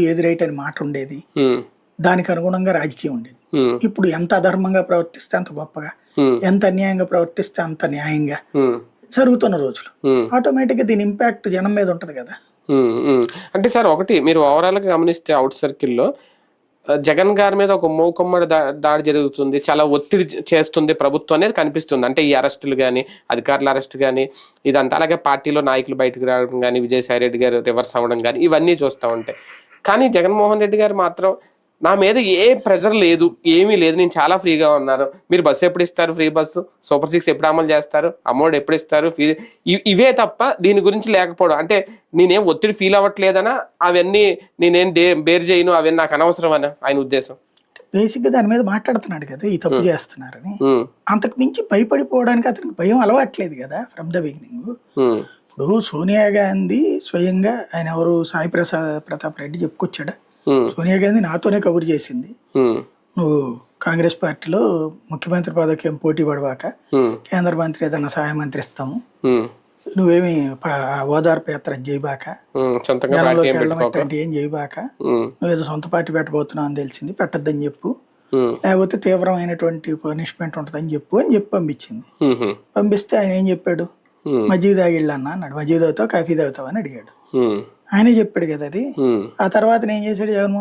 ఏది రైట్ అని మాట ఉండేది. హ్మ్. దానికి అనుగుణంగా రాజకీయం ఉండేది. హ్మ్. ఇప్పుడు ఎంత అధర్మంగా ప్రవర్తిస్తే అంత గొప్పగా, హ్మ్. ఎంత అన్యాయంగా ప్రవర్తిస్తే అంత న్యాయంగా హ్మ్. జరుగుతున్న రోజులు. హ్మ్. ఆటోమేటిక్‌గా దీని ఇంపాక్ట్ జనం మీద ఉంటది కదా! హ్మ్. హ్మ్. అంటే సార్ ఒకటి మీరు ఓవరాల్‌గా గమనిస్తే ఔట్ సర్కిల్‌లో జగన్ గారి మీద ఒక మూకుమ్మడి దాడి జరుగుతుంది. చాలా ఒత్తిడి చేస్తుంది ప్రభుత్వం అనేది కనిపిస్తుంది. అంటే ఈ అరెస్టులు గాని, అధికారుల అరెస్ట్ గాని ఇదంతా. అలాగే పార్టీలో నాయకులు బయటకు రావడం గాని, విజయసాయి రెడ్డి గారు రివర్స్ అవ్వడం గాని ఇవన్నీ చూస్తా ఉంటే. కానీ జగన్మోహన్ రెడ్డి గారు మాత్రం నా మీద ఏ ప్రెషర్ లేదు, ఏమీ లేదు. నేను చాలా ఫ్రీగా ఉన్నాను. మీరు బస్సు ఎప్పుడు ఇస్తారు? Free bus. సూపర్ సిక్స్ ఎప్పుడు అమలు చేస్తారు? అమౌంట్ ఎప్పుడు ఇస్తారు? ఇవే తప్ప దీని గురించి లేకపోవడం. అంటే నేనేం ఒత్తిడి ఫీల్ అవ్వట్లేదనా? అవన్నీ నేనేం బేర్ చేయను, అవన్నీ నాకు అనవసరం అని ఆయన ఉద్దేశం. బేసిక్‌గా దాని మీద మాట్లాడుతున్నాడు కదా! ఈ తప్పు హ్మ్. చేస్తున్నారని. హ్మ్. అంతకు మించి భయపడిపోవడానికి అతనికి భయం అలవాట్లేదు కదా! From the beginning. హ్మ్. ఇప్పుడు సోనియా గాంధీ స్వయంగా ఆయన ఎవరు సాయి ప్రతాప్ రెడ్డి చెప్పుకొచ్చాడా? హ్మ్. సోనియా గాంధీ నాతోనే కబురు చేసింది. హ్మ్. నువ్వు కాంగ్రెస్ పార్టీలో ముఖ్యమంత్రి పదవికి ఏం పోటీ పడవాక, హ్మ్. కేంద్ర మంత్రి ఏదైనా సహాయ మంత్రి ఇస్తాము. హ్మ్. నువ్వేమి ఓదార్పు యాత్ర చేయబాక, హ్మ్. సొంతంగా పార్టీ జనంలోకి ఏం వెళ్ళడం పెట్టుకోక. ఇట్లాంటివి ఏం చేయబాక. హ్మ్. నువ్వేదో సొంత పార్టీ పెట్టబోతున్నావు అని తెలిసింది. పెట్టొద్దని చెప్పు. హ్మ్. లేకపోతే తీవ్రమైనటువంటి పనిష్మెంట్ ఉంటుందని చెప్పు అని చెప్పి పంపించింది. హుహు. పంపిస్తే ఆయన ఏం చెప్పాడు? హ్మ్. మజ్జిగ తాగిళ్ళన్నా అన్నాడు. మజ్జిగ తాగుతావా? కాఫీ తాగుతావా అని అడిగాడు. హ్మ్. ఆయనే చెప్పాడు కదా అది. హ్మ్. ఆ తర్వాత నేను చేశాడు జగన్మోహన్